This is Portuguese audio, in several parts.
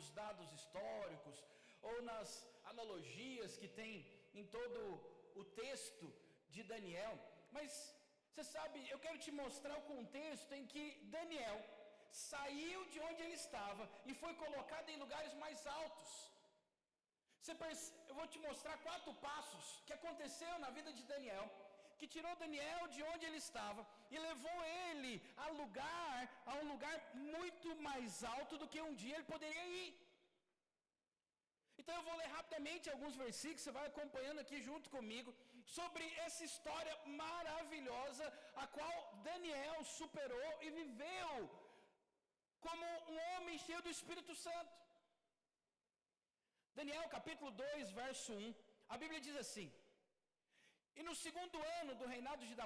nos dados históricos, ou nas analogias que tem em todo o texto de Daniel, mas você sabe, eu quero te mostrar o contexto em que Daniel saiu de onde ele estava e foi colocado em lugares mais altos. Eu vou te mostrar 4 passos que aconteceu na vida de Daniel, que tirou Daniel de onde ele estava e levou ele a um lugar muito mais alto do que um dia ele poderia ir. Então eu vou ler rapidamente alguns versículos, você vai acompanhando aqui junto comigo, sobre essa história maravilhosa, a qual Daniel superou e viveu como um homem cheio do Espírito Santo. Daniel capítulo 2, verso 1, a Bíblia diz assim: e no 2º ano do reinado de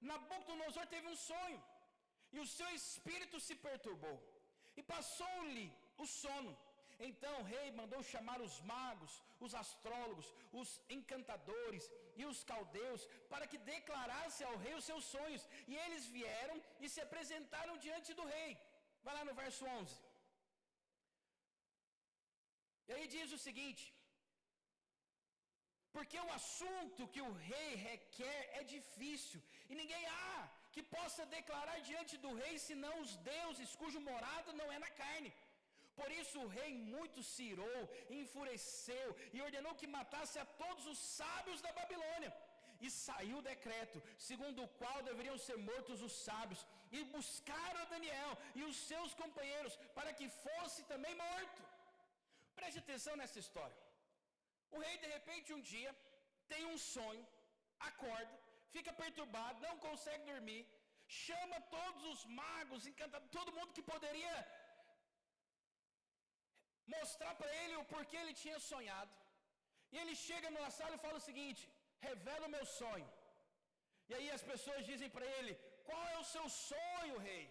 Nabucodonosor teve um sonho, e o seu espírito se perturbou, e passou-lhe o sono. Então o rei mandou chamar os magos, os astrólogos, os encantadores e os caldeus, para que declarasse ao rei os seus sonhos, e eles vieram e se apresentaram diante do rei. Vai lá no verso 11. E aí diz o seguinte: porque o assunto que o rei requer é difícil, e ninguém há que possa declarar diante do rei, senão os deuses cuja morada não é na carne. Por isso o rei muito se irou, enfureceu, e ordenou que matasse a todos os sábios da Babilônia. E saiu o decreto, segundo o qual deveriam ser mortos os sábios, e buscaram a Daniel e os seus companheiros, para que fosse também morto. Preste atenção nessa história. O rei de repente um dia tem um sonho, acorda, fica perturbado, não consegue dormir, chama todos os magos, todo mundo que poderia mostrar para ele o porquê ele tinha sonhado. E ele chega na sala e fala o seguinte: revela o meu sonho. E aí as pessoas dizem para ele: qual é o seu sonho, rei?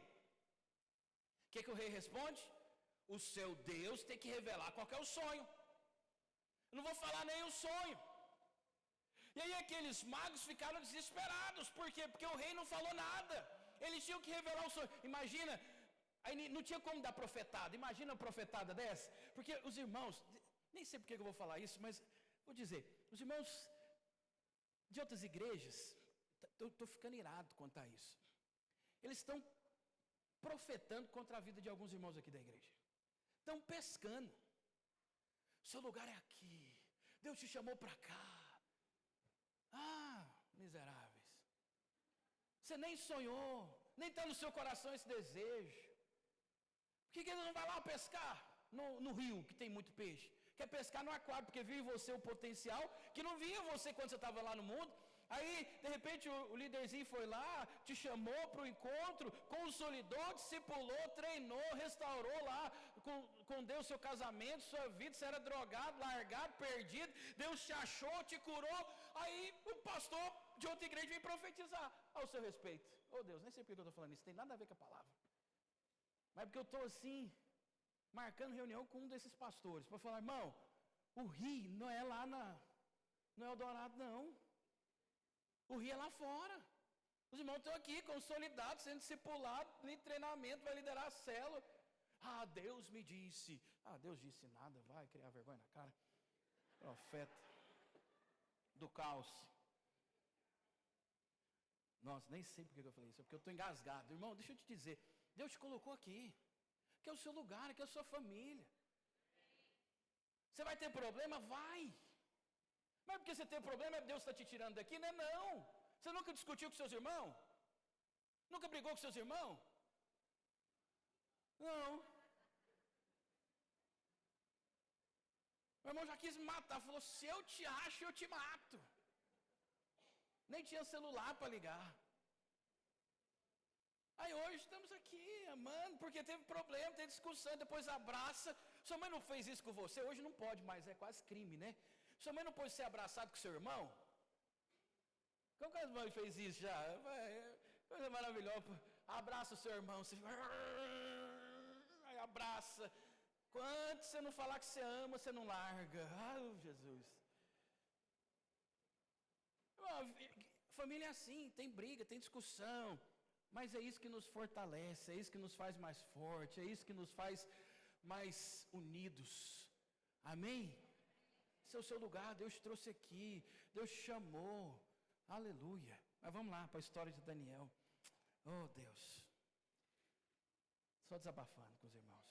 O que o rei responde? O seu Deus tem que revelar qual que é o sonho. Eu não vou falar nem o sonho. E aí aqueles magos ficaram desesperados. Por quê? Porque o rei não falou nada. Eles tinham que revelar o sonho. Imagina, aí não tinha como dar profetada. Imagina uma profetada dessa. Porque os irmãos, nem sei por que eu vou falar isso, mas vou dizer, os irmãos de outras igrejas, eu estou ficando irado quanto a isso. Eles estão profetando contra a vida de alguns irmãos aqui da igreja. Estão pescando. Seu lugar é aqui. Deus te chamou para cá. Ah, miseráveis. Você nem sonhou, nem está no seu coração esse desejo. Por que ele não vai lá pescar no rio, que tem muito peixe? Quer pescar no aquário, porque viu em você o potencial, que não via você quando você estava lá no mundo. Aí, de repente, o líderzinho foi lá, te chamou para o encontro, consolidou, discipulou, treinou, restaurou lá, com Deus seu casamento, sua vida. Você era drogado, largado, perdido, Deus te achou, te curou. Aí o pastor de outra igreja vem profetizar ao seu respeito. Oh Deus, nem sei por que eu estou falando isso, tem nada a ver com a palavra. Mas porque eu estou assim, marcando reunião com um desses pastores, para falar: irmão, o rio não é lá no Eldorado não. O rio é lá fora. Os irmãos estão aqui, consolidados, sendo discipulados, em treinamento, vai liderar a célula. Ah, Deus me disse. Ah, Deus disse nada, vai criar vergonha na cara. Profeta do caos. Nossa, nem sei por que eu falei isso, é porque eu estou engasgado. Irmão, deixa eu te dizer, Deus te colocou aqui, que é o seu lugar, que é a sua família. Você vai ter problema? Vai. Mas porque você tem problema, Deus está te tirando daqui? Não é não. Você nunca discutiu com seus irmãos? Nunca brigou com seus irmãos? Não. Meu irmão já quis me matar, falou: se eu te acho, eu te mato. Nem tinha celular para ligar. Aí hoje estamos aqui, amando, porque teve problema, teve discussão, depois abraça. Sua mãe não fez isso com você? Hoje não pode mais, é quase crime, né? Sua mãe não pode ser abraçado com seu irmão? Como que a mãe fez isso já? Coisa maravilhosa. Abraça o seu irmão, você aí abraça. Quanto você não falar que você ama, você não larga. Ai, Jesus. Família é assim, tem briga, tem discussão. Mas é isso que nos fortalece, é isso que nos faz mais forte, é isso que nos faz mais unidos. Amém? Esse é o seu lugar, Deus te trouxe aqui, Deus te chamou. Aleluia. Mas vamos lá para a história de Daniel. Oh Deus. Só desabafando com os irmãos.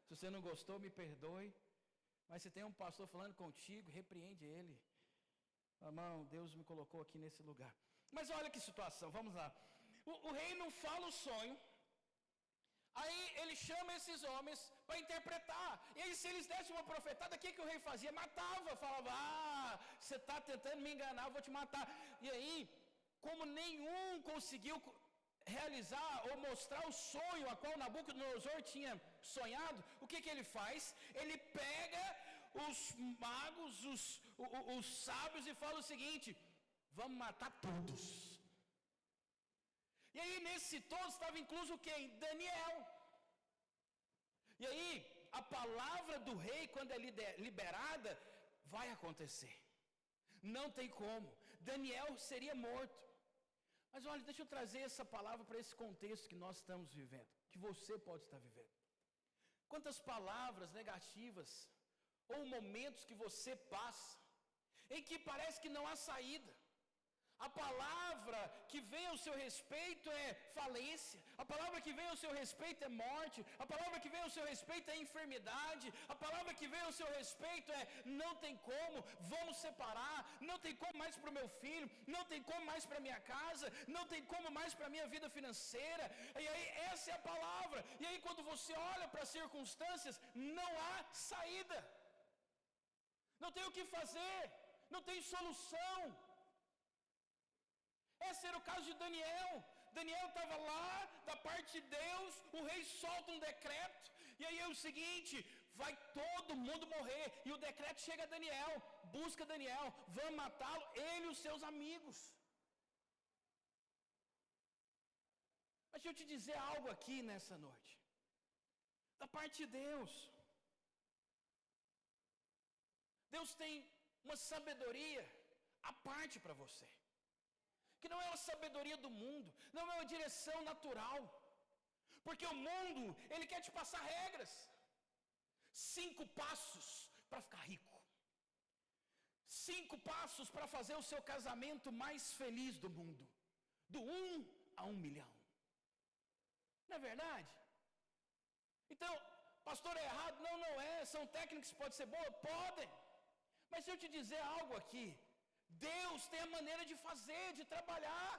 Se você não gostou, me perdoe. Mas se tem um pastor falando contigo, repreende ele. Irmão, Deus me colocou aqui nesse lugar. Mas olha que situação, vamos lá. O rei não fala o sonho. Aí ele chama esses homens para interpretar. E aí se eles dessem uma profetada, o que o rei fazia? Matava, falava, você está tentando me enganar, eu vou te matar. E aí, como nenhum conseguiu realizar ou mostrar o sonho a qual Nabucodonosor tinha sonhado, o que ele faz? Ele pega os magos, os sábios e fala o seguinte, vamos matar todos. E aí nesse todos estava incluso quem? Daniel. E aí a palavra do rei, quando é liberada, vai acontecer. Não tem como. Daniel seria morto. Mas olha, deixa eu trazer essa palavra para esse contexto que nós estamos vivendo, que você pode estar vivendo. Quantas palavras negativas ou momentos que você passa em que parece que não há saída. A palavra que vem ao seu respeito é falência. A palavra que vem ao seu respeito é morte. A palavra que vem ao seu respeito é enfermidade. A palavra que vem ao seu respeito é não tem como, vamos separar. Não tem como mais para o meu filho. Não tem como mais para a minha casa. Não tem como mais para a minha vida financeira. E aí essa é a palavra. E aí quando você olha para as circunstâncias, não há saída. Não tem o que fazer. Não tem solução. Esse era o caso de Daniel. Daniel estava lá, da parte de Deus, o rei solta um decreto, e aí é o seguinte, vai todo mundo morrer, e o decreto chega a Daniel, busca Daniel, vão matá-lo, ele e os seus amigos. Mas deixa eu te dizer algo aqui nessa noite, da parte de Deus. Deus tem uma sabedoria à parte para você. Que não é uma sabedoria do mundo, não é uma direção natural. Porque o mundo, ele quer te passar regras. 5 passos para ficar rico. 5 passos para fazer o seu casamento mais feliz do mundo. Do 1 a 1 milhão. Não é verdade? Então, pastor, é errado? Não, não é. São técnicas que podem ser boas? Podem. Mas se eu te dizer algo aqui, Deus tem a maneira de fazer, de trabalhar.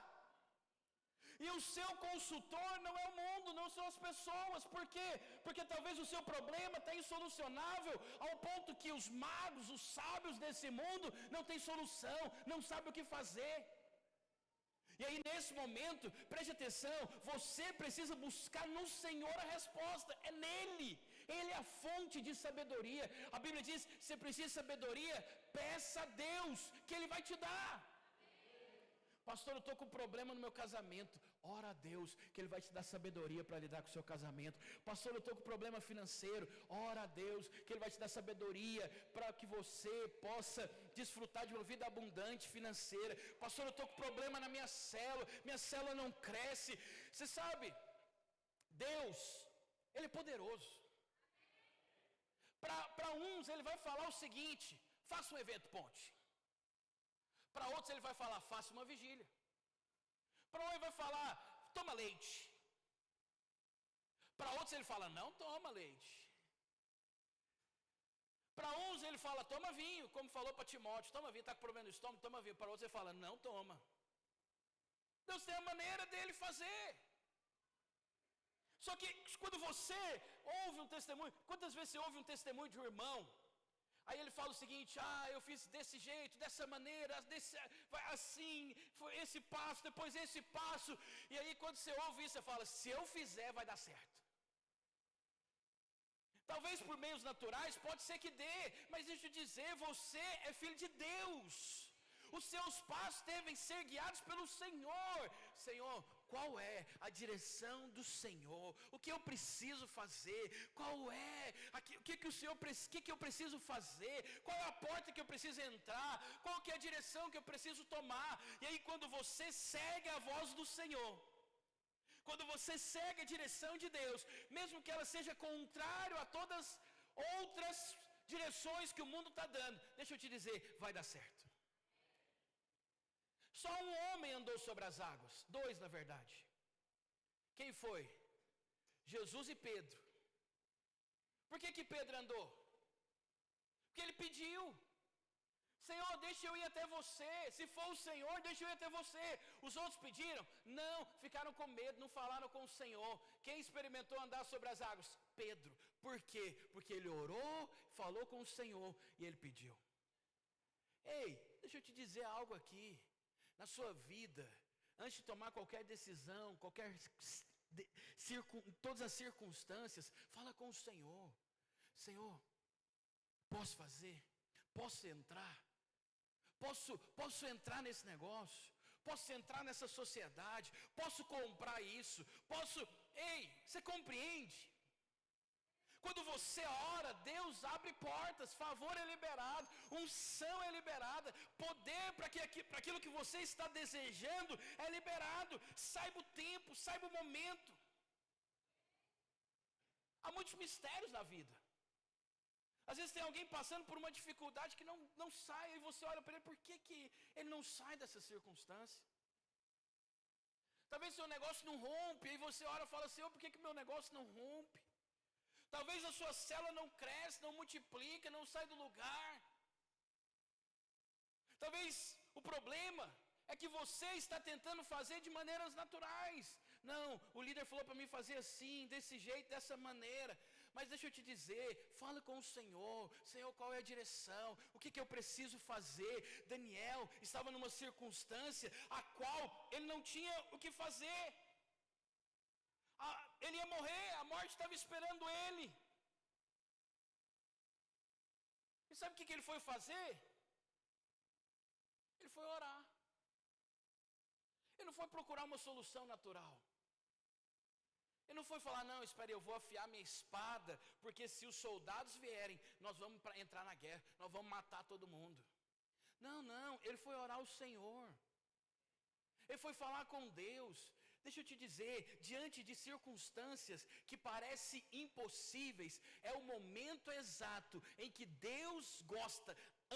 E o seu consultor não é o mundo, não são as pessoas. Por quê? Porque talvez o seu problema está insolucionável ao ponto que os magos, os sábios desse mundo não têm solução, não sabem o que fazer. E aí nesse momento, preste atenção, você precisa buscar no Senhor a resposta, é nele. Ele é a fonte de sabedoria. A Bíblia diz, se precisa de sabedoria, peça a Deus, que Ele vai te dar. Pastor, eu estou com problema no meu casamento. Ora a Deus, que Ele vai te dar sabedoria para lidar com o seu casamento. Pastor, eu estou com problema financeiro. Ora a Deus, que Ele vai te dar sabedoria para que você possa desfrutar de uma vida abundante financeira. Pastor, eu estou com problema na minha célula não cresce. Você sabe, Deus, Ele é poderoso. Para uns Ele vai falar o seguinte, faça um evento ponte. Para outros Ele vai falar, faça uma vigília. Para outros Ele vai falar, toma leite. Para outros Ele fala, não toma leite. Para uns Ele fala, toma vinho, como falou para Timóteo, toma vinho, está com problema no estômago, toma vinho. Para outros Ele fala, não toma. Deus tem a maneira dele fazer. Só que quando você ouve um testemunho, quantas vezes você ouve um testemunho de um irmão, aí ele fala o seguinte, eu fiz desse jeito, dessa maneira, assim, foi esse passo, depois esse passo, e aí quando você ouve isso, você fala, se eu fizer vai dar certo. Talvez por meios naturais, pode ser que dê, mas deixa eu dizer, você é filho de Deus. Os seus passos devem ser guiados pelo Senhor. Senhor, qual é a direção do Senhor? O que eu preciso fazer? Qual é? O que eu preciso fazer? Qual é a porta que eu preciso entrar? Qual que é a direção que eu preciso tomar? E aí quando você segue a voz do Senhor, Quando você segue a direção de Deus, mesmo que ela seja contrário a todas outras direções que o mundo está dando, deixa eu te dizer, vai dar certo. Só um homem andou sobre as águas, dois na verdade. Quem foi? Jesus e Pedro. Por que Pedro andou? Porque ele pediu: Senhor, deixa eu ir até você. Se for o Senhor, deixa eu ir até você. Os outros pediram? Não, ficaram com medo, não falaram com o Senhor. Quem experimentou andar sobre as águas? Pedro. Por quê? Porque ele orou, falou com o Senhor e ele pediu. Ei, deixa eu te dizer algo aqui. Na sua vida, antes de tomar qualquer decisão, todas as circunstâncias, fala com o Senhor. Senhor, posso fazer? Posso entrar? Posso entrar nesse negócio? Posso entrar nessa sociedade? Posso comprar isso? Ei, você compreende? Quando você ora, Deus abre portas, favor é liberado, unção é liberada, poder para aquilo que você está desejando é liberado. Saiba o tempo, saiba o momento. Há muitos mistérios na vida. Às vezes tem alguém passando por uma dificuldade que não sai, e você olha para ele: por que ele não sai dessa circunstância? Talvez seu negócio não rompe, e você ora e fala: Senhor, por que meu negócio não rompe? Talvez a sua célula não cresce, não multiplica, não sai do lugar. Talvez o problema é que você está tentando fazer de maneiras naturais. Não, o líder falou para mim fazer assim, desse jeito, dessa maneira. Mas deixa eu te dizer, fala com o Senhor. Senhor, qual é a direção? O que eu preciso fazer? Daniel estava numa circunstância a qual ele não tinha o que fazer. Ele ia morrer, a morte estava esperando ele. E sabe o que ele foi fazer? Ele foi orar. Ele não foi procurar uma solução natural. Ele não foi falar: não, espere, eu vou afiar minha espada, porque se os soldados vierem, nós vamos entrar na guerra, nós vamos matar todo mundo. Não, ele foi orar ao Senhor. Ele foi falar com Deus. Deixa eu te dizer, diante de circunstâncias que parecem impossíveis, é o momento exato em que Deus gosta,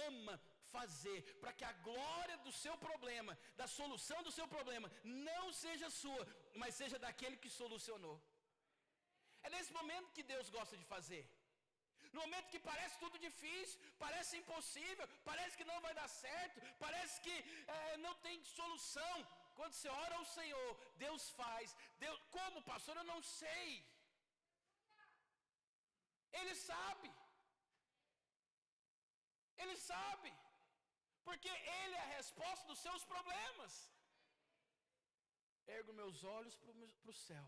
ama fazer, para que a glória do seu problema, da solução do seu problema, não seja sua, mas seja daquele que solucionou. É nesse momento que Deus gosta de fazer. No momento que parece tudo difícil, parece impossível, parece que não vai dar certo, parece que não tem solução. Quando você ora ao Senhor, Deus faz. Como, pastor? Eu não sei. Ele sabe. Ele sabe. Porque Ele é a resposta dos seus problemas. Ergo meus olhos para o céu,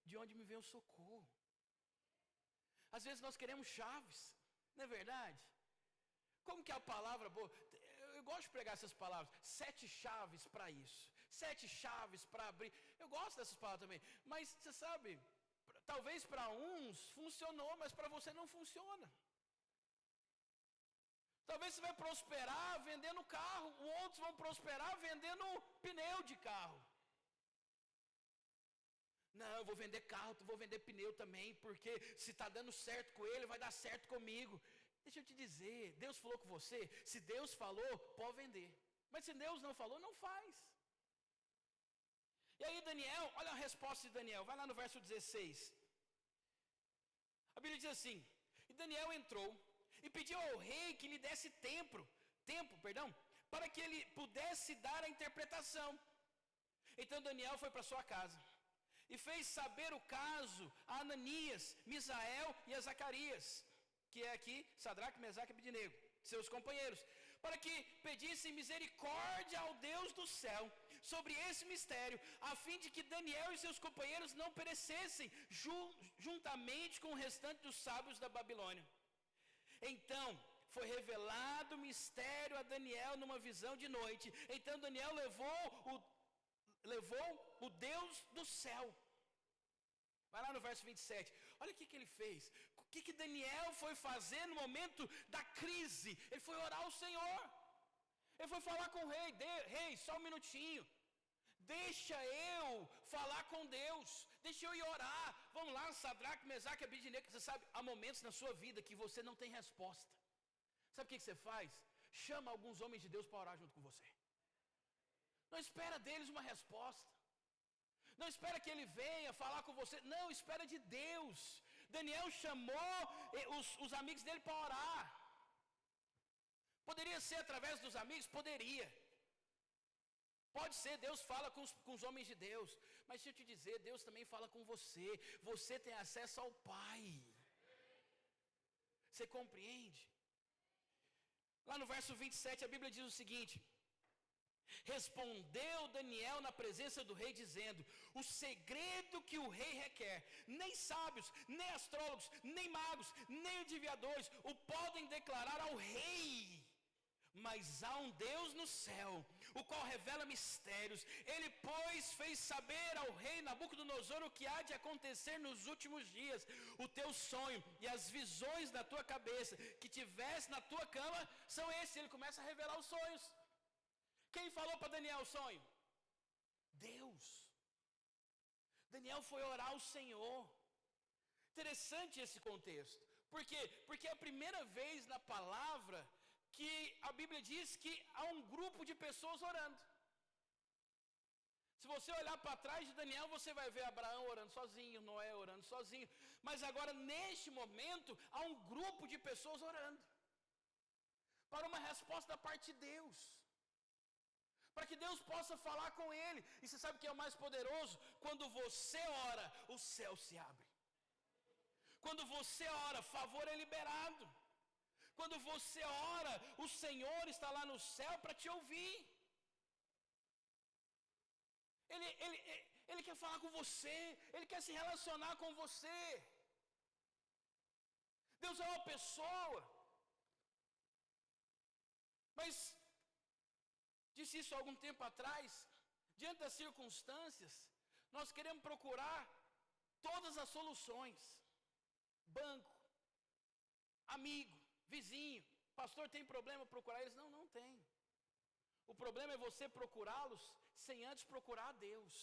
de onde me vem o socorro. Às vezes nós queremos chaves, não é verdade? Como que é a palavra boa? Eu gosto de pregar essas palavras. 7 chaves para isso, 7 chaves para abrir. Eu gosto dessas palavras também. Mas você sabe, talvez para uns funcionou, mas para você não funciona. Talvez você vai prosperar vendendo carro, outros vão prosperar vendendo pneu de carro. Não, eu vou vender carro, vou vender pneu também, porque se está dando certo com ele, vai dar certo comigo. Deixa eu te dizer, Deus falou com você, se Deus falou, pode vender. Mas se Deus não falou, não faz. E aí Daniel, olha a resposta de Daniel, vai lá no verso 16. A Bíblia diz assim: e Daniel entrou e pediu ao rei que lhe desse tempo, para que ele pudesse dar a interpretação. Então Daniel foi para sua casa e fez saber o caso a Ananias, Misael e a Zacarias, que é aqui Sadraque, Mesaque e Abednego, seus companheiros, para que pedissem misericórdia ao Deus do céu sobre esse mistério, a fim de que Daniel e seus companheiros não perecessem juntamente com o restante dos sábios da Babilônia. Então foi revelado o mistério a Daniel numa visão de noite. Então Daniel levou o Deus do céu. Vai lá no verso 27. Olha o que ele fez. O que Daniel foi fazer no momento da crise? Ele foi orar ao Senhor. Ele foi falar com o rei. Rei, só um minutinho. Deixa eu falar com Deus, deixa eu ir orar. Vamos lá, Sadraque, Mesaque e Abidinego. Você sabe, há momentos na sua vida que você não tem resposta. Sabe o que você faz? Chama alguns homens de Deus para orar junto com você. Não espera deles uma resposta. Não espera que ele venha falar com você. Não, espera de Deus. Daniel chamou os amigos dele para orar. Poderia ser através dos amigos? Poderia. Pode ser, Deus fala com os homens de Deus. Mas deixa eu te dizer, Deus também fala com você. Você tem acesso ao Pai. Você compreende? Lá no verso 27, a Bíblia diz o seguinte: respondeu Daniel na presença do rei, dizendo: o segredo que o rei requer, nem sábios, nem astrólogos, nem magos, nem adivinhadores o podem declarar ao rei. Mas há um Deus no céu, o qual revela mistérios. Ele, pois, fez saber ao rei Nabucodonosor o que há de acontecer nos últimos dias. O teu sonho e as visões da tua cabeça que tivesse na tua cama são esses. Ele começa a revelar os sonhos. Quem falou para Daniel o sonho? Deus. Daniel foi orar ao Senhor. Interessante esse contexto. Por quê? Porque é a primeira vez na palavra que a Bíblia diz que há um grupo de pessoas orando. Se você olhar para trás de Daniel, você vai ver Abraão orando sozinho, Noé orando sozinho. Mas agora, neste momento, há um grupo de pessoas orando para uma resposta da parte de Deus, para que Deus possa falar com ele. E você sabe o que é o mais poderoso? Quando você ora, o céu se abre. Quando você ora, favor é liberado. Quando você ora, o Senhor está lá no céu para te ouvir. Ele quer falar com você, Ele quer se relacionar com você. Deus é uma pessoa. Mas, disse isso há algum tempo atrás, diante das circunstâncias, nós queremos procurar todas as soluções. Banco, amigo, vizinho, pastor, tem problema procurar eles? Não, não tem. O problema é você procurá-los sem antes procurar a Deus,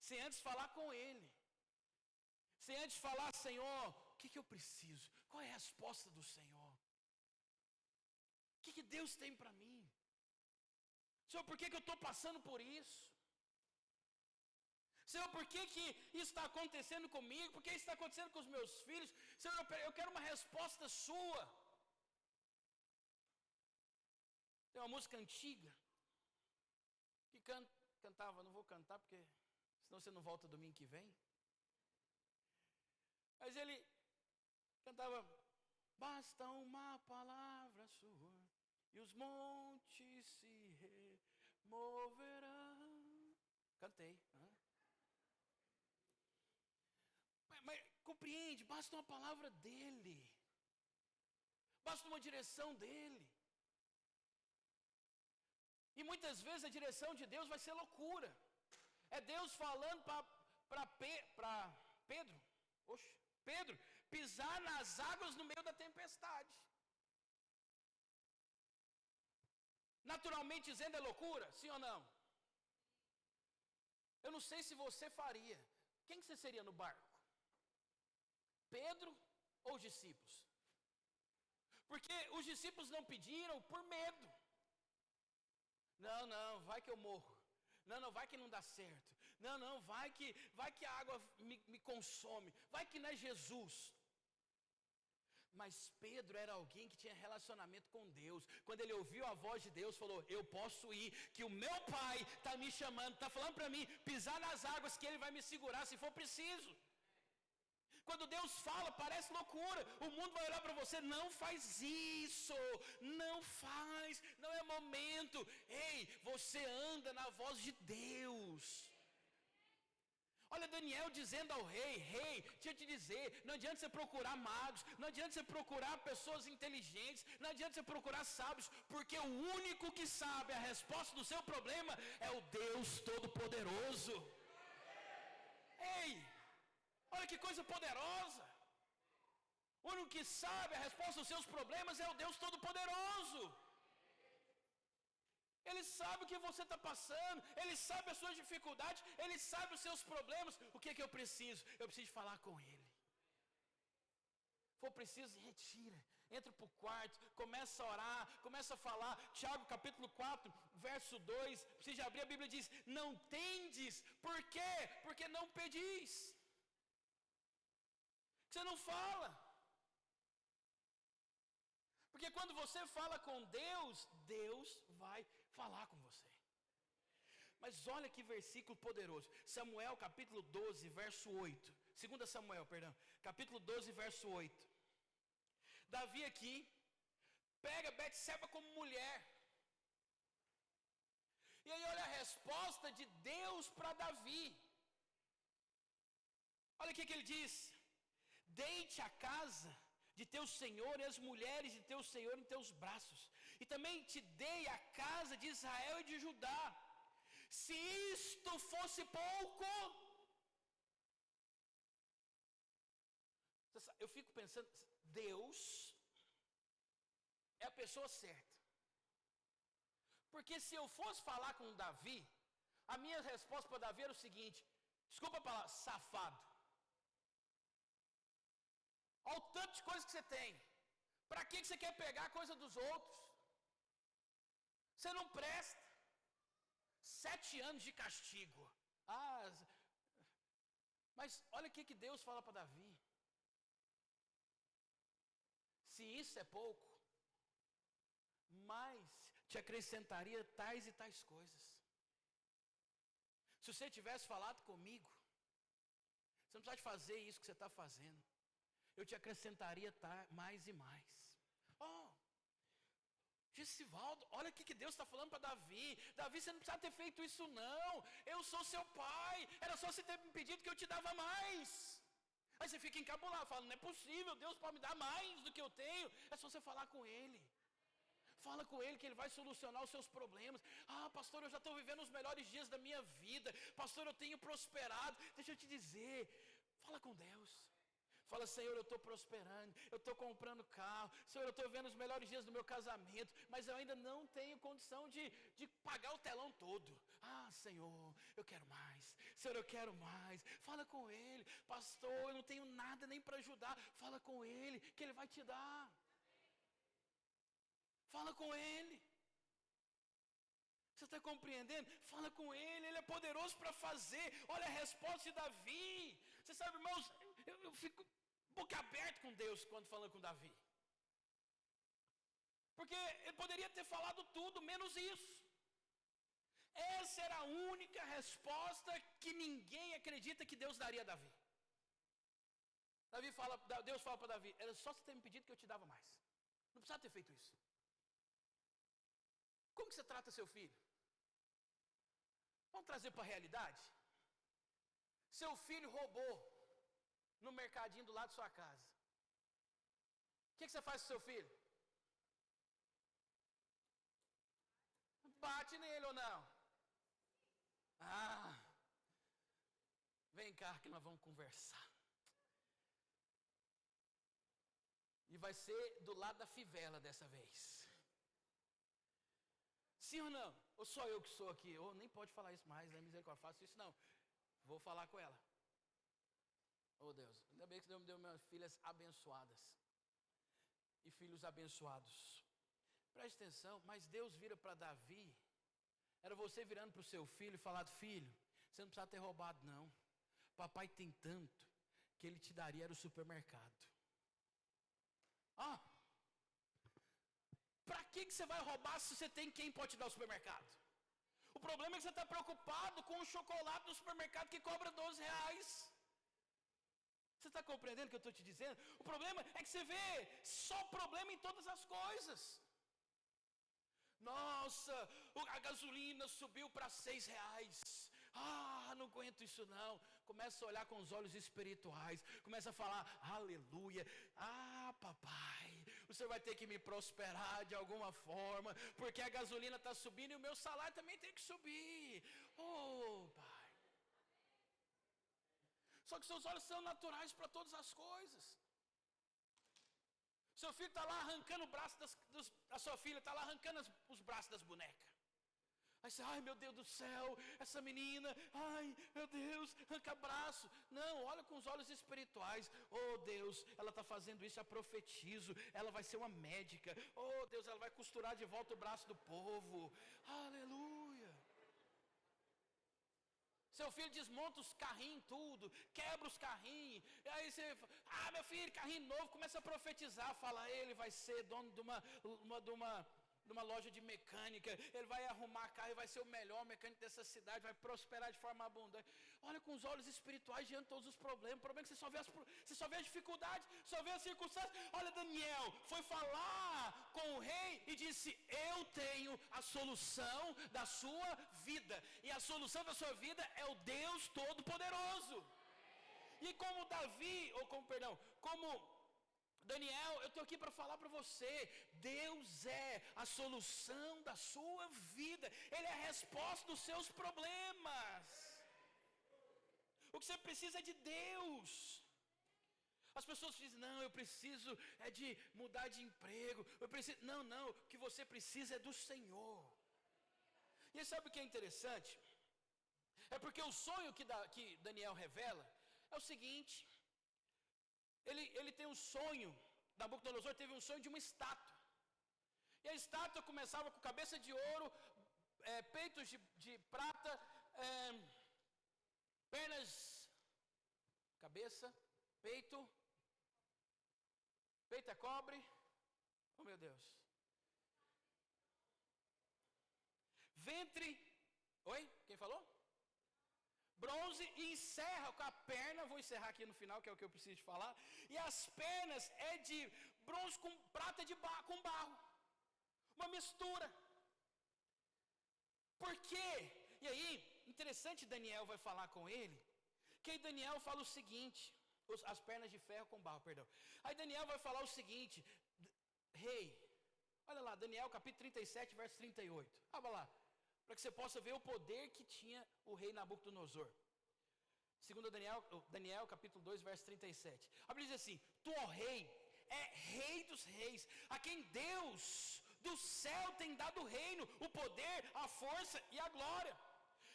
sem antes falar com Ele, sem antes falar: Senhor, o que eu preciso? Qual é a resposta do Senhor? O que Deus tem para mim? Senhor, por que eu estou passando por isso? Senhor, por que isso está acontecendo comigo? Por que isso está acontecendo com os meus filhos? Senhor, eu quero uma resposta sua. Tem uma música antiga que cantava, não vou cantar porque senão você não volta domingo que vem. Mas ele cantava: basta uma palavra sua e os montes se removerão. Cantei. Mas compreende, basta uma palavra dele, basta uma direção dele. E muitas vezes a direção de Deus vai ser loucura. É Deus falando para Pedro, Pedro, pisar nas águas no meio da tempestade. Naturalmente dizendo, é loucura? Sim ou não? Eu não sei se você faria. Quem que você seria no barco? Pedro ou os discípulos? Porque os discípulos não pediram por medo. Não, vai que eu morro. Não, vai que não dá certo. Não, vai que a água me consome. Vai que não é Jesus. Mas Pedro era alguém que tinha relacionamento com Deus. Quando ele ouviu a voz de Deus, falou: eu posso ir, que o meu pai está me chamando, está falando para mim, pisar nas águas, que ele vai me segurar se for preciso. Quando Deus fala, parece loucura. O mundo vai olhar para você: não faz isso, não faz, não é momento. Ei, você anda na voz de Deus. Olha Daniel dizendo ao rei: deixa eu te dizer, não adianta você procurar magos, não adianta você procurar pessoas inteligentes, não adianta você procurar sábios, porque o único que sabe a resposta do seu problema é o Deus Todo-Poderoso. Ei, olha que coisa poderosa. O único que sabe a resposta dos seus problemas é o Deus Todo-Poderoso. Ele sabe o que você está passando, Ele sabe as suas dificuldades, Ele sabe os seus problemas. O que eu preciso? Eu preciso falar com Ele. For preciso, retira, entra para o quarto, começa a orar, começa a falar. Tiago capítulo 4, verso 2, precisa abrir a Bíblia e diz: não tendes, por quê? Porque não pedis. Você não fala. Porque quando você fala com Deus, Deus vai falar com você. Mas olha que versículo poderoso. Samuel capítulo 12, verso 8. 2 Samuel, perdão. Capítulo 12, verso 8. Davi aqui pega Betseba como mulher. E aí olha a resposta de Deus para Davi. Olha o que ele diz: deite a casa de teu senhor e as mulheres de teu senhor em teus braços, e também te dei a casa de Israel e de Judá. Se isto fosse pouco, eu fico pensando, Deus é a pessoa certa. Porque se eu fosse falar com Davi, a minha resposta para Davi era o seguinte: desculpa a palavra, safado. Olha o tanto de coisa que você tem. Para que você quer pegar a coisa dos outros? Você não presta. 7 anos de castigo. Mas olha o que Deus fala para Davi. Se isso é pouco, mais te acrescentaria tais e tais coisas. Se você tivesse falado comigo, você não precisa fazer isso que você está fazendo. Eu te acrescentaria mais e mais. Gesivaldo, olha o que Deus está falando para Davi. Davi, você não precisa ter feito isso não. Eu sou seu pai. Era só você ter me pedido que eu te dava mais. Aí você fica encabulado, fala, não é possível, Deus pode me dar mais do que eu tenho. É só você falar com Ele. Fala com Ele que Ele vai solucionar os seus problemas. Pastor, eu já estou vivendo os melhores dias da minha vida. Pastor, eu tenho prosperado. Deixa eu te dizer, fala com Deus. Fala, Senhor, eu estou prosperando, eu estou comprando carro, Senhor, eu estou vendo os melhores dias do meu casamento, mas eu ainda não tenho condição de pagar o telão todo. Senhor, eu quero mais. Senhor, eu quero mais. Fala com Ele. Pastor, eu não tenho nada nem para ajudar. Fala com Ele, que Ele vai te dar. Fala com Ele. Você está compreendendo? Fala com Ele, Ele é poderoso para fazer. Olha a resposta de Davi. Você sabe, irmãos, eu fico boca aberta com Deus quando falando com Davi. Porque ele poderia ter falado tudo, menos isso. Essa era a única resposta que ninguém acredita que Deus daria a Davi. Deus fala para Davi, era só você ter me pedido que eu te dava mais. Não precisava ter feito isso. Como que você trata seu filho? Vamos trazer para a realidade? Seu filho roubou no mercadinho do lado da sua casa. O que você faz com seu filho? Bate nele ou não? Vem cá que nós vamos conversar. E vai ser do lado da fivela dessa vez. Sim ou não? Ou só eu que sou aqui? Ou nem pode falar isso mais, né? Misericórdia, faço isso não. Vou falar com ela. Deus, ainda bem que Deus me deu minhas filhas abençoadas. E filhos abençoados. Preste atenção, mas Deus vira para Davi. Era você virando para o seu filho e falando, filho, você não precisa ter roubado não. Papai tem tanto que ele te daria era o supermercado. Para que você vai roubar se você tem quem pode te dar o supermercado? O problema é que você está preocupado com o chocolate do supermercado que cobra R$12. Você está compreendendo o que eu estou te dizendo? O problema é que você vê só problema em todas as coisas. Nossa, a gasolina subiu para R$6. Não aguento isso não. Começa a olhar com os olhos espirituais. Começa a falar, aleluia. Papai, o Senhor vai ter que me prosperar de alguma forma, porque a gasolina está subindo e o meu salário também tem que subir. Pai. Só que seus olhos são naturais para todas as coisas. Seu filho está lá arrancando o braço a sua filha está lá arrancando os braços das bonecas. Aí você, ai meu Deus do céu, essa menina, ai meu Deus, arranca braço. Não, olha com os olhos espirituais. Oh Deus, ela está fazendo isso, eu profetizo, ela vai ser uma médica. Oh Deus, ela vai costurar de volta o braço do povo. Aleluia. Seu filho desmonta os carrinhos tudo, quebra os carrinhos. E aí você fala, meu filho, carrinho novo, começa a profetizar. Fala, ele vai ser dono de uma loja de mecânica. Ele vai arrumar carro e vai ser o melhor mecânico dessa cidade. Vai prosperar de forma abundante. Olha com os olhos espirituais diante de todos os problemas. O problema é que você só vê as dificuldades, só vê as circunstâncias. Olha, Daniel foi falar com o rei e disse, eu tenho a solução da sua vida. E a solução da sua vida é o Deus Todo-Poderoso. E como como Daniel, eu estou aqui para falar para você, Deus é a solução da sua vida, Ele é a resposta dos seus problemas. O que você precisa é de Deus. As pessoas dizem, não, eu preciso de mudar de emprego, não, o que você precisa é do Senhor. E sabe o que é interessante? É porque o sonho que Daniel revela é o seguinte, ele tem um sonho, Nabucodonosor teve um sonho de uma estátua. E a estátua começava com cabeça de ouro, peitos de prata, pernas, cabeça, peito é cobre, oh meu Deus. Ventre, oi? Quem falou? Bronze e encerra com a perna, vou encerrar aqui no final, que é o que eu preciso falar. E as pernas é de bronze com prata com barro. Uma mistura. Por quê? E aí, interessante, Daniel vai falar com ele, que aí Daniel fala o seguinte, as pernas de ferro com barro, perdão. Aí Daniel vai falar o seguinte, rei, olha lá, Daniel capítulo 37, verso 38. Olha lá. Para que você possa ver o poder que tinha o rei Nabucodonosor. Segundo Daniel capítulo 2, verso 37. A Bíblia diz assim, tu, ó rei, é rei dos reis, a quem Deus do céu tem dado o reino, o poder, a força e a glória.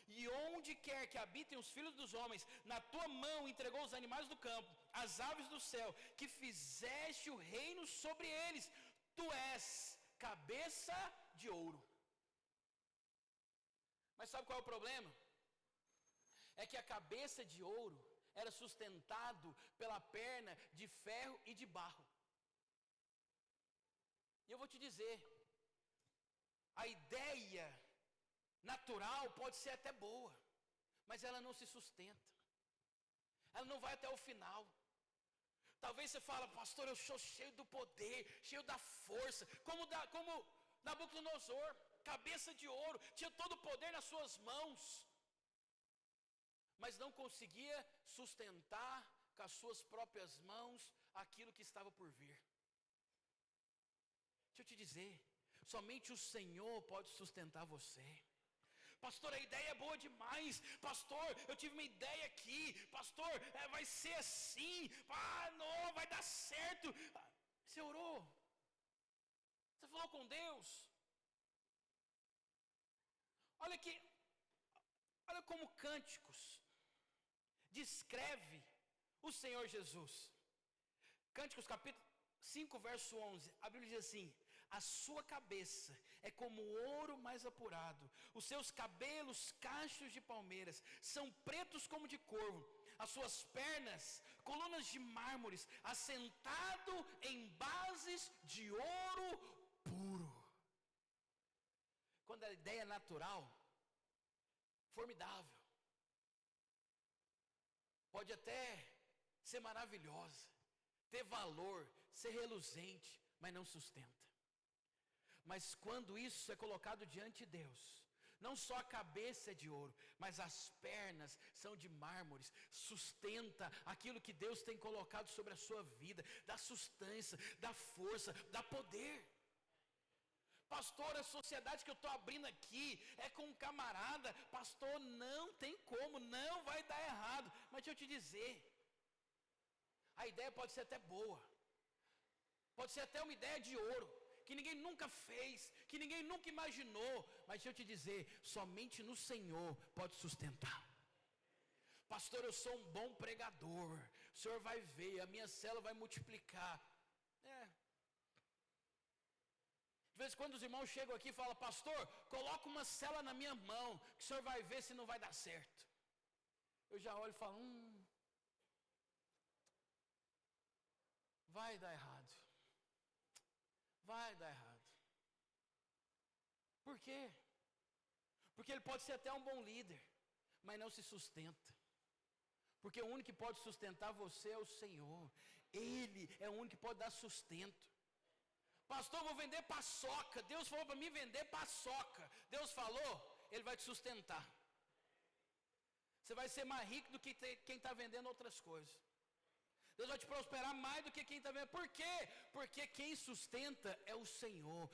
E onde quer que habitem os filhos dos homens, na tua mão entregou os animais do campo, as aves do céu, que fizeste o reino sobre eles. Tu és cabeça de ouro. Mas sabe qual é o problema? É que a cabeça de ouro era sustentado pela perna de ferro e de barro. E eu vou te dizer, a ideia natural pode ser até boa, mas ela não se sustenta. Ela não vai até o final. Talvez você fala, pastor, eu sou cheio do poder, cheio da força, como Nabucodonosor, cabeça de ouro, tinha todo o poder nas suas mãos, mas não conseguia sustentar com as suas próprias mãos aquilo que estava por vir. Deixa eu te dizer, somente o Senhor pode sustentar você. Pastor, a ideia é boa demais. Pastor, eu tive uma ideia aqui. Pastor, vai ser assim. Não, vai dar certo. Você orou? Você falou com Deus? Olha como Cânticos descreve o Senhor Jesus. Cânticos capítulo 5, verso 11. A Bíblia diz assim, a sua cabeça é como ouro mais apurado, os seus cabelos cachos de palmeiras, são pretos como de corvo, as suas pernas colunas de mármores, assentado em bases de ouro puro. Quando a ideia é natural, formidável, pode até ser maravilhosa, ter valor, ser reluzente, mas não sustenta. Mas quando isso é colocado diante de Deus, não só a cabeça é de ouro, mas as pernas são de mármores, sustenta aquilo que Deus tem colocado sobre a sua vida, dá sustância, dá força, dá poder. Pastor, a sociedade que eu estou abrindo aqui é com um camarada. Pastor, não tem como, não vai dar errado. Mas deixa eu te dizer, a ideia pode ser até boa, pode ser até uma ideia de ouro, que ninguém nunca fez, que ninguém nunca imaginou. Mas deixa eu te dizer, somente no Senhor pode sustentar. Pastor, eu sou um bom pregador, o Senhor vai ver, a minha célula vai multiplicar. De vez em quando os irmãos chegam aqui e falam: pastor, coloca uma célula na minha mão, que o Senhor vai ver se não vai dar certo. Eu já olho e falo: vai dar errado. Vai dar errado. Por quê? Porque ele pode ser até um bom líder, mas não se sustenta. Porque o único que pode sustentar você é o Senhor. Ele é o único que pode dar sustento. Pastor, eu vou vender paçoca. Deus falou para mim vender paçoca. Deus falou, Ele vai te sustentar. Você vai ser mais rico do que quem está vendendo outras coisas. Deus vai te prosperar mais do que quem está vendendo. Por quê? Porque quem sustenta é o Senhor.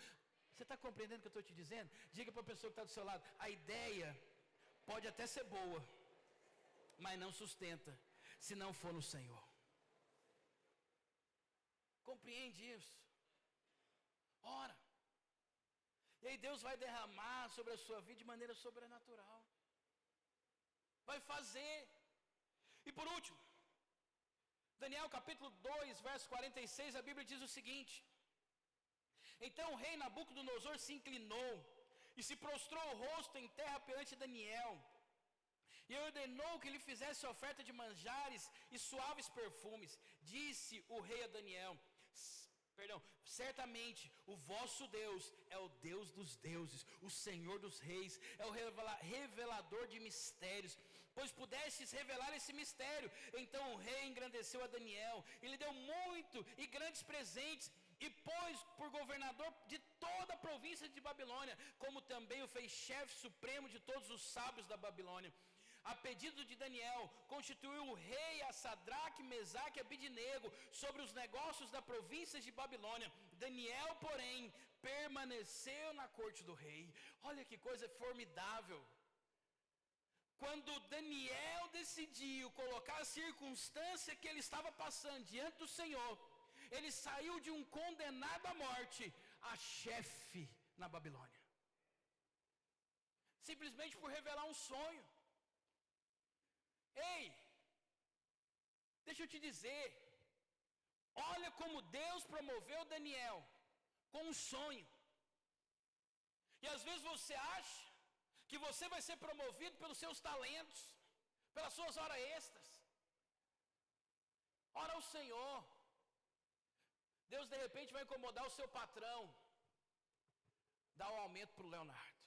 Você está compreendendo o que eu estou te dizendo? Diga para a pessoa que está do seu lado: a ideia pode até ser boa, mas não sustenta se não for no Senhor. Compreende isso? Ora. E aí Deus vai derramar sobre a sua vida de maneira sobrenatural. Vai fazer. E por último, Daniel capítulo 2, verso 46, a Bíblia diz o seguinte: então o rei Nabucodonosor se inclinou e se prostrou o rosto em terra perante Daniel, e ordenou que lhe fizesse oferta de manjares e suaves perfumes. Disse o rei a Daniel: certamente o vosso Deus é o Deus dos deuses, o Senhor dos reis, é o revelador de mistérios, pois pudestes revelar esse mistério. Então o rei engrandeceu a Daniel e lhe deu muito e grandes presentes, e pôs por governador de toda a província de Babilônia, como também o fez chefe supremo de todos os sábios da Babilônia. A pedido de Daniel, constituiu o rei a Sadraque, Mesaque e Abidnego sobre os negócios da província de Babilônia. Daniel, porém, permaneceu na corte do rei. Olha que coisa formidável. Quando Daniel decidiu colocar a circunstância que ele estava passando diante do Senhor, ele saiu de um condenado à morte a chefe na Babilônia, simplesmente por revelar um sonho. Ei, deixa eu te dizer, olha como Deus promoveu Daniel com um sonho. E às vezes você acha que você vai ser promovido pelos seus talentos, pelas suas horas extras. Ora ao Senhor. Deus de repente vai incomodar o seu patrão. Dá um aumento para o Leonardo.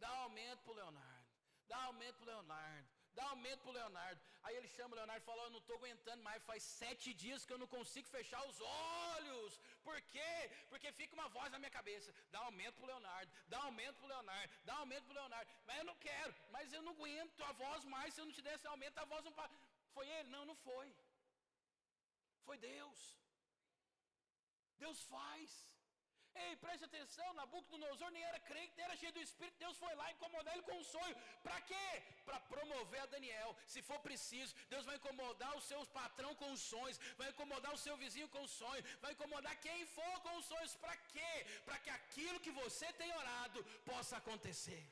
Dá um aumento para o Leonardo. Dá um aumento para o Leonardo. Dá um aumento para o Leonardo. Aí ele chama o Leonardo e fala: eu não estou aguentando mais, faz 7 dias que eu não consigo fechar os olhos. Por quê? Porque fica uma voz na minha cabeça: dá um aumento para o Leonardo, dá um aumento para o Leonardo, dá um aumento para o Leonardo. Mas eu não quero, mas eu não aguento a voz mais. Se eu não te der esse aumento, a voz não para. Foi ele? Não, não foi. Foi Deus. Deus faz. Ei, preste atenção, Nabucodonosor nem era crente, nem era cheio do Espírito. Deus foi lá incomodar ele com um sonho. Para quê? Para promover a Daniel. Se for preciso, Deus vai incomodar o seu patrão com os sonhos, vai incomodar o seu vizinho com os sonhos, vai incomodar quem for com os sonhos. Para quê? Para que aquilo que você tem orado possa acontecer.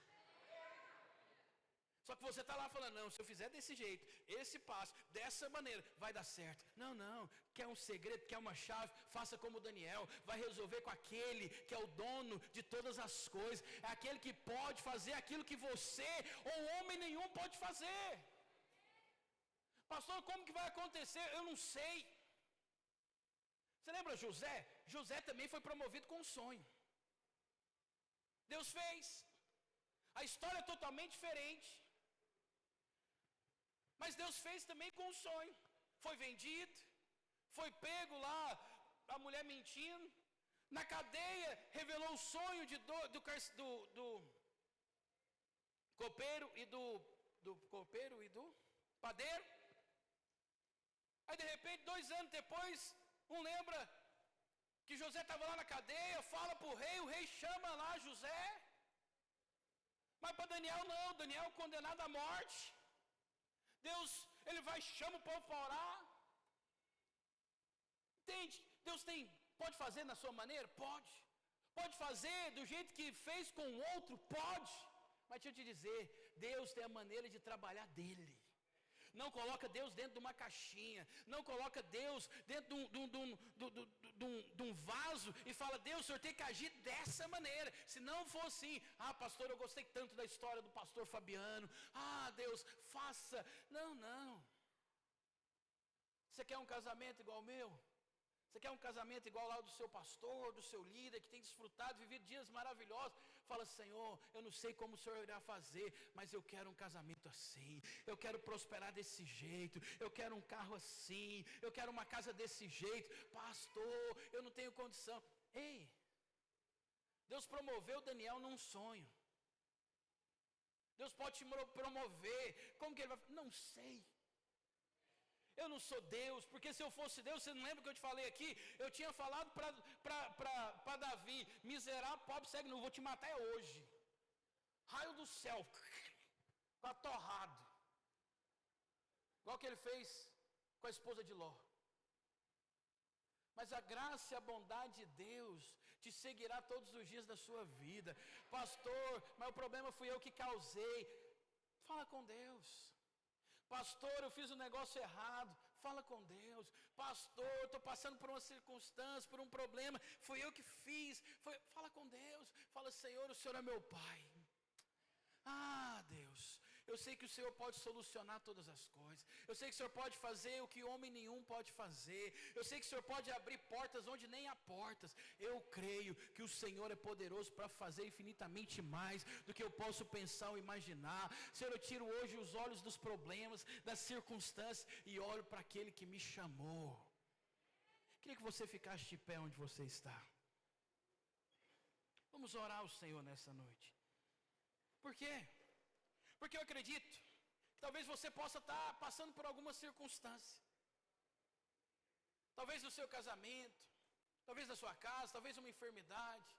Só que você está lá falando: não, se eu fizer desse jeito, esse passo, dessa maneira, vai dar certo. Não, não, quer um segredo, quer uma chave, faça como Daniel, vai resolver com aquele que é o dono de todas as coisas, é aquele que pode fazer aquilo que você ou homem nenhum pode fazer. Pastor, como que vai acontecer? Eu não sei. Você lembra José? José também foi promovido com um sonho. Deus fez. A história é totalmente diferente. Mas Deus fez também com um sonho. Foi vendido, foi pego lá, a mulher mentindo. Na cadeia, revelou o sonho do copeiro e do padeiro. Aí de repente, 2 anos depois, um lembra que José estava lá na cadeia, fala para o rei chama lá José. Mas para Daniel não, Daniel condenado à morte. Deus, ele vai e chama o povo para orar. Entende? Deus pode fazer na sua maneira? Pode. Pode fazer do jeito que fez com o outro? Pode. Mas deixa eu te dizer, Deus tem a maneira de trabalhar dele. Não coloca Deus dentro de uma caixinha. Não coloca Deus dentro de um vaso e fala, Deus, o senhor tem que agir dessa maneira. Se não for assim, pastor, eu gostei tanto da história do pastor Fabiano. Deus, faça. Não. Você quer um casamento igual ao meu? Você quer um casamento igual ao do seu pastor, do seu líder, que tem desfrutado, vivido dias maravilhosos? Fala, Senhor, eu não sei como o Senhor irá fazer, mas eu quero um casamento assim, eu quero prosperar desse jeito, eu quero um carro assim, eu quero uma casa desse jeito. Pastor, eu não tenho condição. Ei, Deus promoveu Daniel num sonho. Deus pode te promover. Como que ele vai? Não sei. Eu não sou Deus, porque se eu fosse Deus, você não lembra que eu te falei aqui? Eu tinha falado para Davi, miserável, pobre, cego, não vou te matar hoje. Raio do céu, está torrado. Igual que ele fez com a esposa de Ló. Mas a graça e a bondade de Deus te seguirá todos os dias da sua vida. Pastor, mas o problema fui eu que causei. Fala com Deus. Pastor, eu fiz um negócio errado. Fala com Deus. Pastor, estou passando por uma circunstância, por um problema. Fui eu que fiz. Fala com Deus. Fala, Senhor, o Senhor é meu Pai. Deus, eu sei que o Senhor pode solucionar todas as coisas. Eu sei que o Senhor pode fazer o que homem nenhum pode fazer. Eu sei que o Senhor pode abrir portas onde nem há portas. Eu creio que o Senhor é poderoso para fazer infinitamente mais do que eu posso pensar ou imaginar. Senhor, eu tiro hoje os olhos dos problemas, das circunstâncias e olho para aquele que me chamou. Queria que você ficasse de pé onde você está. Vamos orar ao Senhor nessa noite. Por quê? Porque eu acredito que talvez você possa estar passando por alguma circunstância. Talvez no seu casamento, talvez na sua casa, talvez uma enfermidade.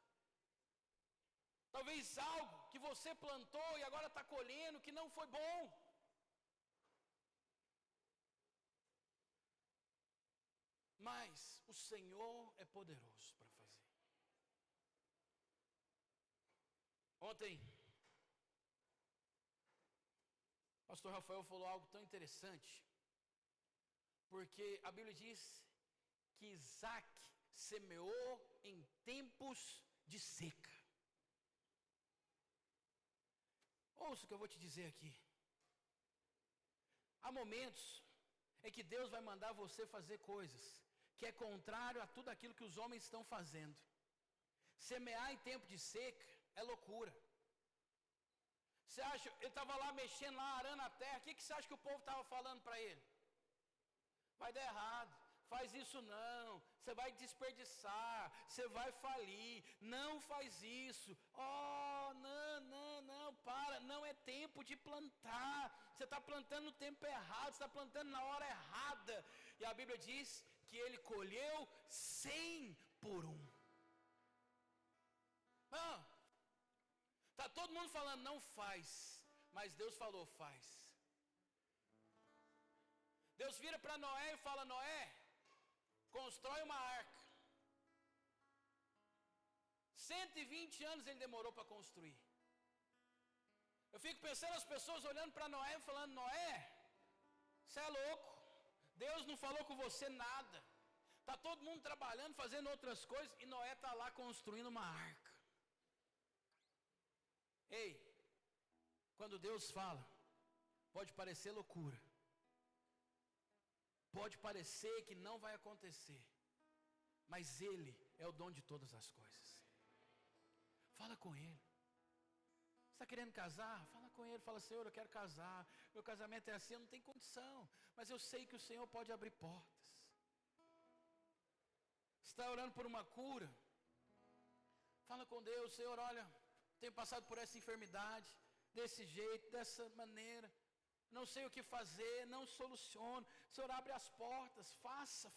Talvez algo que você plantou e agora está colhendo que não foi bom. Mas o Senhor é poderoso para fazer. Ontem, Pastor Rafael falou algo tão interessante, porque a Bíblia diz que Isaac semeou em tempos de seca. Ouça o que eu vou te dizer aqui. Há momentos em que Deus vai mandar você fazer coisas que é contrário a tudo aquilo que os homens estão fazendo. Semear em tempo de seca é loucura. Você acha, ele estava lá mexendo, lá arando a terra, o que você acha que o povo estava falando para ele? Vai dar errado, faz isso não, você vai desperdiçar, você vai falir, não faz isso. Não, para, não é tempo de plantar, você está plantando no tempo errado, você está plantando na hora errada. E a Bíblia diz que ele colheu 100 por 1. Está todo mundo falando, não faz, mas Deus falou, faz. Deus vira para Noé e fala, Noé, constrói uma arca. 120 anos ele demorou para construir. Eu fico pensando as pessoas olhando para Noé e falando, Noé, você é louco, Deus não falou com você nada. Está todo mundo trabalhando, fazendo outras coisas, e Noé está lá construindo uma arca. Ei, quando Deus fala, pode parecer loucura, pode parecer que não vai acontecer, mas Ele é o dono de todas as coisas. Fala com Ele. Você está querendo casar? Fala com Ele, fala, Senhor, eu quero casar, meu casamento é assim, eu não tenho condição, mas eu sei que o Senhor pode abrir portas. Você está orando por uma cura? Fala com Deus, Senhor, olha, tenho passado por essa enfermidade, desse jeito, dessa maneira, não sei o que fazer, não soluciono. Senhor, abre as portas, faça.